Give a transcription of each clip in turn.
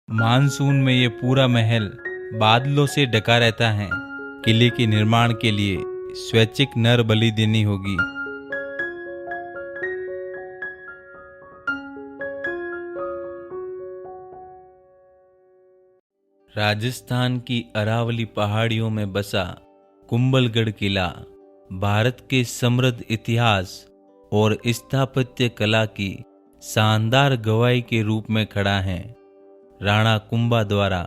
Monsoon में ये पूरा महल बादलों से ढका रहता है। किले के निर्माण के लिए स्वैच्छिक नर बलि देनी होगी। राजस्थान की अरावली पहाड़ियों में बसा कुंभलगढ़ किला भारत के समृद्ध इतिहास और स्थापत्य कला की शानदार गवाही के रूप में खड़ा है। राणा कुंभा द्वारा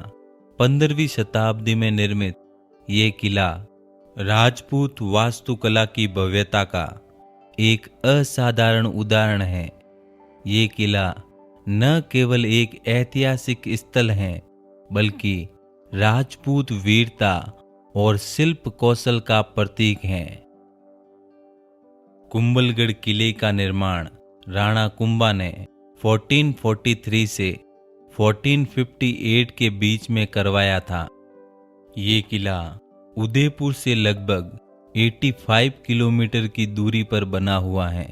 15वीं शताब्दी में निर्मित ये किला राजपूत वास्तुकला की भव्यता का एक असाधारण उदाहरण है। ये किला न केवल एक ऐतिहासिक स्थल है बल्कि राजपूत वीरता और शिल्प कौशल का प्रतीक है। कुंभलगढ़ किले का निर्माण राणा कुंभा ने 1443 से 1458 के बीच में करवाया था। ये किला उदयपुर से लगभग 85 किलोमीटर की दूरी पर बना हुआ है।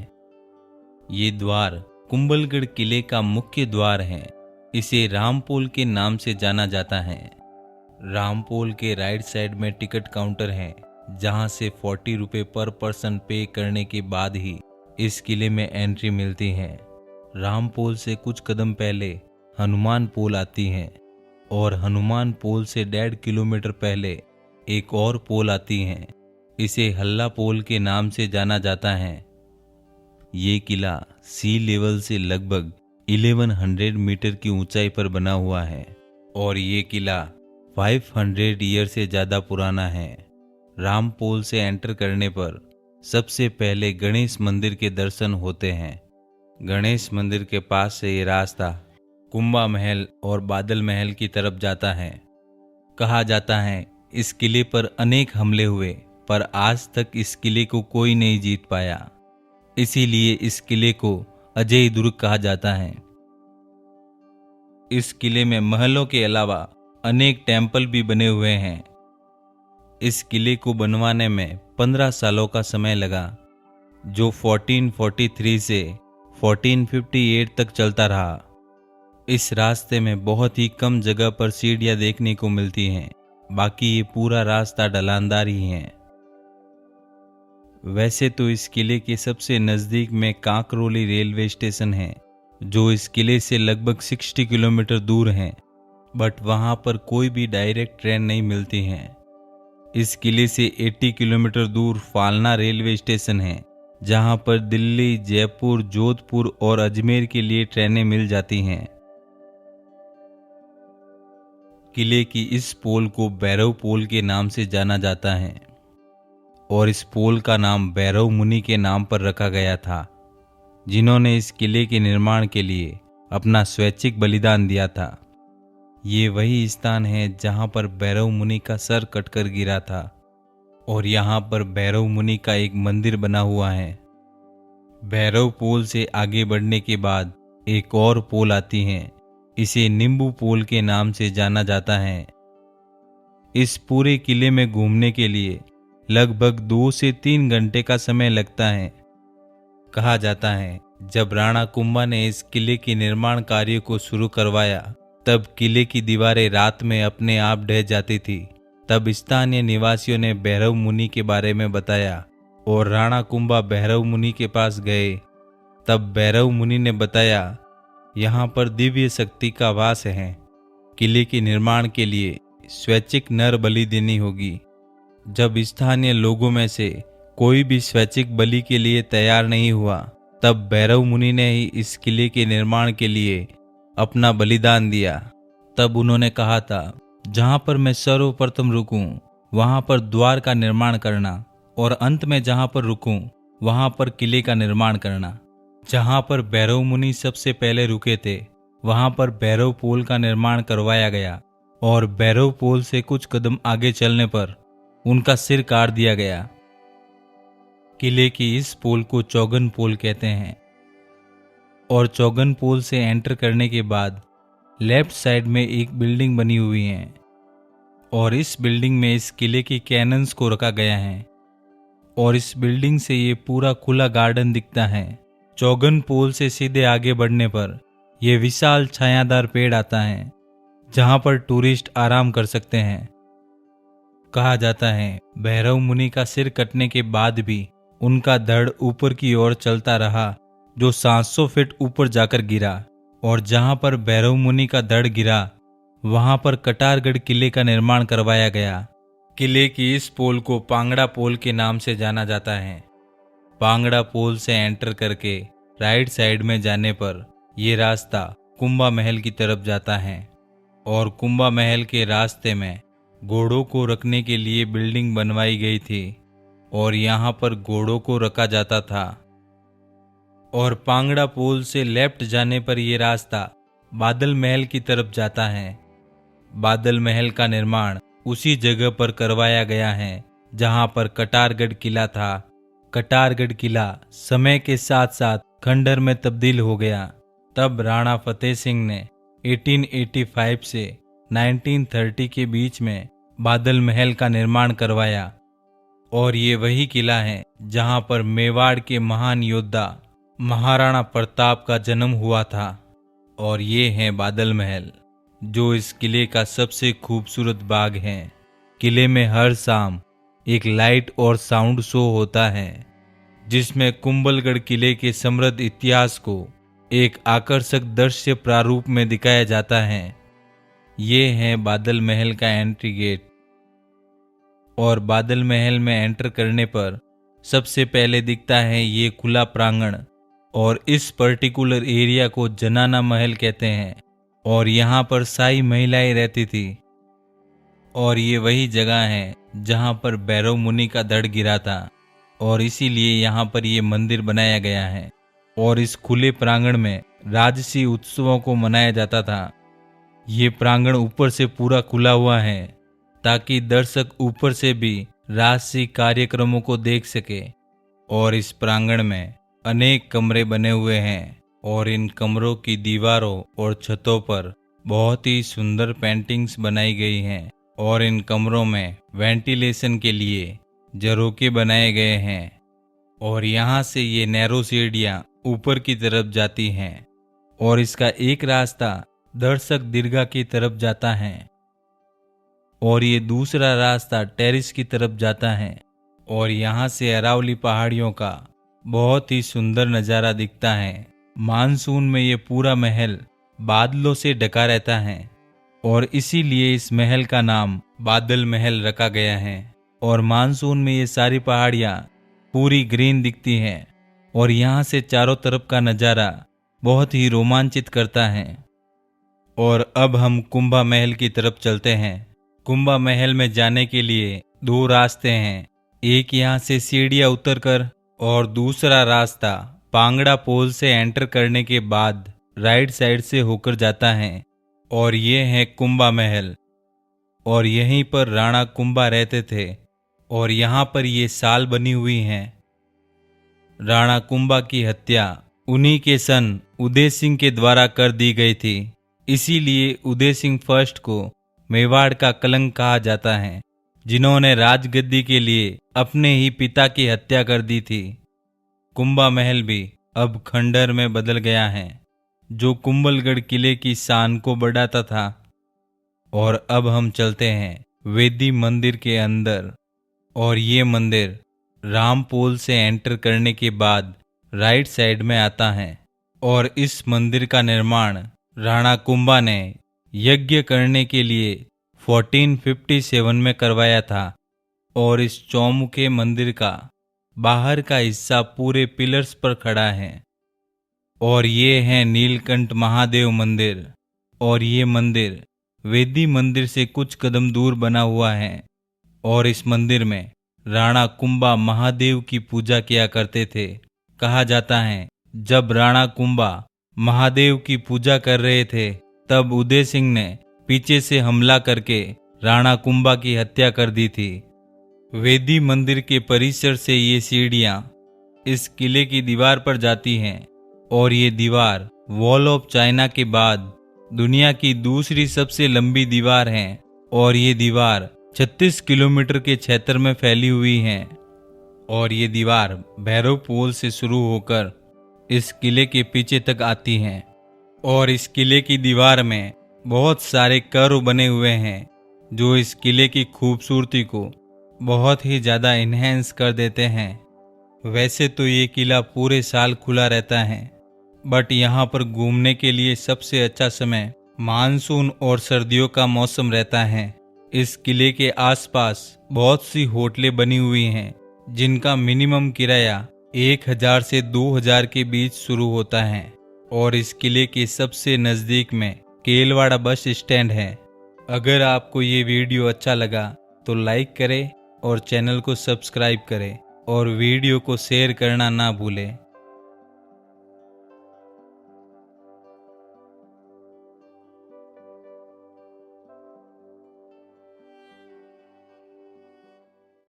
ये द्वार कुंभलगढ़ किले का मुख्य द्वार है। इसे रामपोल के नाम से जाना जाता है। रामपोल के राइट साइड में टिकट काउंटर है, जहां से 40 रुपये पर पर्सन पे करने के बाद ही इस किले में एंट्री मिलती है। रामपोल से कुछ कदम पहले हनुमान पोल आती है और हनुमान पोल से 1.5 किलोमीटर पहले एक और पोल आती है। इसे हल्ला पोल के नाम से जाना जाता है। ये किला सी लेवल से लगभग 1100 मीटर की ऊंचाई पर बना हुआ है और ये किला 500 ईयर से ज्यादा पुराना है। रामपोल से एंटर करने पर सबसे पहले गणेश मंदिर के दर्शन होते हैं। गणेश मंदिर के पास से ये रास्ता कुंभा महल और बादल महल की तरफ जाता है। कहा जाता है इस किले पर अनेक हमले हुए, पर आज तक इस किले को कोई नहीं जीत पाया। इसीलिए इस किले को अजय दुर्ग कहा जाता है। इस किले में महलों के अलावा अनेक टेम्पल भी बने हुए हैं। इस किले को बनवाने में 15 सालों का समय लगा, जो 1443 से 1458 तक चलता रहा। इस रास्ते में बहुत ही कम जगह पर सीढ़ियां देखने को मिलती हैं, बाकी ये पूरा रास्ता ढलानदार ही है। वैसे तो इस किले के सबसे नज़दीक में कांकरोली रेलवे स्टेशन है, जो इस किले से लगभग 60 किलोमीटर दूर है, बट वहां पर कोई भी डायरेक्ट ट्रेन नहीं मिलती है। इस किले से 80 किलोमीटर दूर फालना रेलवे स्टेशन है, जहां पर दिल्ली, जयपुर, जोधपुर और अजमेर के लिए ट्रेनें मिल जाती हैं। किले की इस पोल को भैरव पोल के नाम से जाना जाता है और इस पोल का नाम भैरव मुनि के नाम पर रखा गया था, जिन्होंने इस किले के निर्माण के लिए अपना स्वैच्छिक बलिदान दिया था। ये वही स्थान है जहां पर भैरव मुनि का सर कटकर गिरा था और यहाँ पर भैरव मुनि का एक मंदिर बना हुआ है। भैरव पोल से आगे बढ़ने के बाद एक और पोल आती है। इसे नींबू पोल के नाम से जाना जाता है। इस पूरे किले में घूमने के लिए लगभग 2 से 3 घंटे का समय लगता है। कहा जाता है जब राणा कुंभा ने इस किले के निर्माण कार्य को शुरू करवाया, तब किले की दीवारें रात में अपने आप ढह जाती थी। तब स्थानीय निवासियों ने भैरव मुनि के बारे में बताया और राणा कुंभा भैरव मुनि के पास गए। तब भैरव मुनि ने बताया यहाँ पर दिव्य शक्ति का वास है। किले के निर्माण के लिए स्वैच्छिक नर बलि देनी होगी। जब स्थानीय लोगों में से कोई भी स्वैच्छिक बलि के लिए तैयार नहीं हुआ, तब भैरव मुनि ने ही इस किले के निर्माण के लिए अपना बलिदान दिया। तब उन्होंने कहा था, जहां पर मैं सर्वप्रथम रुकूं, वहां पर द्वार का निर्माण करना और अंत में जहां पर रुकूं, वहां पर किले का निर्माण करना। जहां पर भैरव मुनि सबसे पहले रुके थे, वहां पर भैरव पोल का निर्माण करवाया गया और भैरव पोल से कुछ कदम आगे चलने पर उनका सिर काट दिया गया। किले की इस पोल को चौगन पोल कहते हैं और चौगन पोल से एंटर करने के बाद लेफ्ट साइड में एक बिल्डिंग बनी हुई है और इस बिल्डिंग में इस किले के कैनन्स को रखा गया है और इस बिल्डिंग से ये पूरा खुला गार्डन दिखता है। चौगन पोल से सीधे आगे बढ़ने पर यह विशाल छायादार पेड़ आता है जहां पर टूरिस्ट आराम कर सकते हैं। कहा जाता है भैरव मुनि का सिर कटने के बाद भी उनका धड़ ऊपर की ओर चलता रहा, जो 700 फीट ऊपर जाकर गिरा। और जहां पर भैरव मुनि का धड़ गिरा वहां पर कटारगढ़ किले का निर्माण करवाया गया। किले की इस पोल को पांगड़ा पोल के नाम से जाना जाता है। पांगड़ा पोल से एंटर करके राइट साइड में जाने पर यह रास्ता कुंभा महल की तरफ जाता है। और कुंभा महल के रास्ते में घोड़ों को रखने के लिए बिल्डिंग बनवाई गई थी और यहाँ पर घोड़ों को रखा जाता था। और पांगड़ा पोल से लेफ्ट जाने पर यह रास्ता बादल महल की तरफ जाता है। बादल महल का निर्माण उसी जगह पर करवाया गया है जहां पर कटारगढ़ किला था। कटारगढ़ किला समय के साथ साथ खंडर में तब्दील हो गया। तब राणा फतेह सिंह ने 1885 से 1930 के बीच में बादल महल का निर्माण करवाया। और ये वही किला है जहां पर मेवाड़ के महान योद्धा महाराणा प्रताप का जन्म हुआ था। और ये है बादल महल, जो इस किले का सबसे खूबसूरत बाग है। किले में हर शाम एक लाइट और साउंड शो होता है जिसमें कुंभलगढ़ किले के समृद्ध इतिहास को एक आकर्षक दृश्य प्रारूप में दिखाया जाता है। ये है बादल महल का एंट्री गेट। और बादल महल में एंटर करने पर सबसे पहले दिखता है ये खुला प्रांगण। और इस पर्टिकुलर एरिया को जनाना महल कहते हैं और यहाँ पर शाही महिलाएं रहती थी। और ये वही जगह है जहाँ पर भैरव मुनि का धड़ गिरा था और इसीलिए यहाँ पर ये मंदिर बनाया गया है। और इस खुले प्रांगण में राजसी उत्सवों को मनाया जाता था। ये प्रांगण ऊपर से पूरा खुला हुआ है ताकि दर्शक ऊपर से भी राजसी कार्यक्रमों को देख सके। और इस प्रांगण में अनेक कमरे बने हुए हैं और इन कमरों की दीवारों और छतों पर बहुत ही सुंदर पेंटिंग्स बनाई गई हैं। और इन कमरों में वेंटिलेशन के लिए झरोखे बनाए गए हैं। और यहाँ से ये नैरो सीढ़ियाँ ऊपर की तरफ जाती हैं और इसका एक रास्ता दर्शक दीर्घा की तरफ जाता है और ये दूसरा रास्ता टेरिस की तरफ जाता है। और यहाँ से अरावली पहाड़ियों का बहुत ही सुंदर नज़ारा दिखता है। मानसून में ये पूरा महल बादलों से ढका रहता है और इसीलिए इस महल का नाम बादल महल रखा गया है। और मानसून में ये सारी पहाड़ियाँ पूरी ग्रीन दिखती हैं और यहाँ से चारों तरफ का नज़ारा बहुत ही रोमांचित करता है। और अब हम कुंभा महल की तरफ चलते हैं। कुंभा महल में जाने के लिए दो रास्ते हैं, एक यहाँ से सीढ़ियाँ उतरकर और दूसरा रास्ता पांगड़ा पोल से एंटर करने के बाद राइट साइड से होकर जाता है। और ये है कुंभा महल और यहीं पर राणा कुंभा रहते थे और यहाँ पर ये साल बनी हुई हैं। राणा कुंभा की हत्या उन्हीं के सन उदय सिंह के द्वारा कर दी गई थी। इसीलिए उदय सिंह फर्स्ट को मेवाड़ का कलंक कहा जाता है, जिन्होंने राजगद्दी के लिए अपने ही पिता की हत्या कर दी थी। कुंभा महल भी अब खंडर में बदल गया है, जो कुंभलगढ़ किले की शान को बढ़ाता था। और अब हम चलते हैं वेदी मंदिर के अंदर। और ये मंदिर रामपोल से एंटर करने के बाद राइट साइड में आता है। और इस मंदिर का निर्माण राणा कुंभा ने यज्ञ करने के लिए 1457 में करवाया था। और इस चौमुखे मंदिर का बाहर का हिस्सा पूरे पिलर्स पर खड़ा है। और ये है नीलकंठ महादेव मंदिर। और ये मंदिर वेदी मंदिर से कुछ कदम दूर बना हुआ है। और इस मंदिर में राणा कुंभा महादेव की पूजा किया करते थे। कहा जाता है जब राणा कुंभा महादेव की पूजा कर रहे थे तब उदय सिंह ने पीछे से हमला करके राणा कुंभा की हत्या कर दी थी। वेदी मंदिर के परिसर से ये सीढ़ियाँ इस किले की दीवार पर जाती हैं और ये दीवार वॉल ऑफ चाइना के बाद दुनिया की दूसरी सबसे लंबी दीवार है। और ये दीवार 36 किलोमीटर के क्षेत्र में फैली हुई है। और ये दीवार भैरव पोल से शुरू होकर इस किले के पीछे तक आती है। और इस किले की दीवार में बहुत सारे कर्व बने हुए हैं जो इस किले की खूबसूरती को बहुत ही ज़्यादा इन्हेंस कर देते हैं। वैसे तो ये किला पूरे साल खुला रहता है, बट यहाँ पर घूमने के लिए सबसे अच्छा समय मानसून और सर्दियों का मौसम रहता है। इस किले के आसपास बहुत सी होटलें बनी हुई हैं जिनका मिनिमम किराया 1000 से 2000 के बीच शुरू होता है और इस किले के सबसे नज़दीक में केलवाड़ा बस स्टैंड है। अगर आपको ये वीडियो अच्छा लगा तो लाइक करें और चैनल को सब्सक्राइब करें और वीडियो को शेयर करना ना भूलें।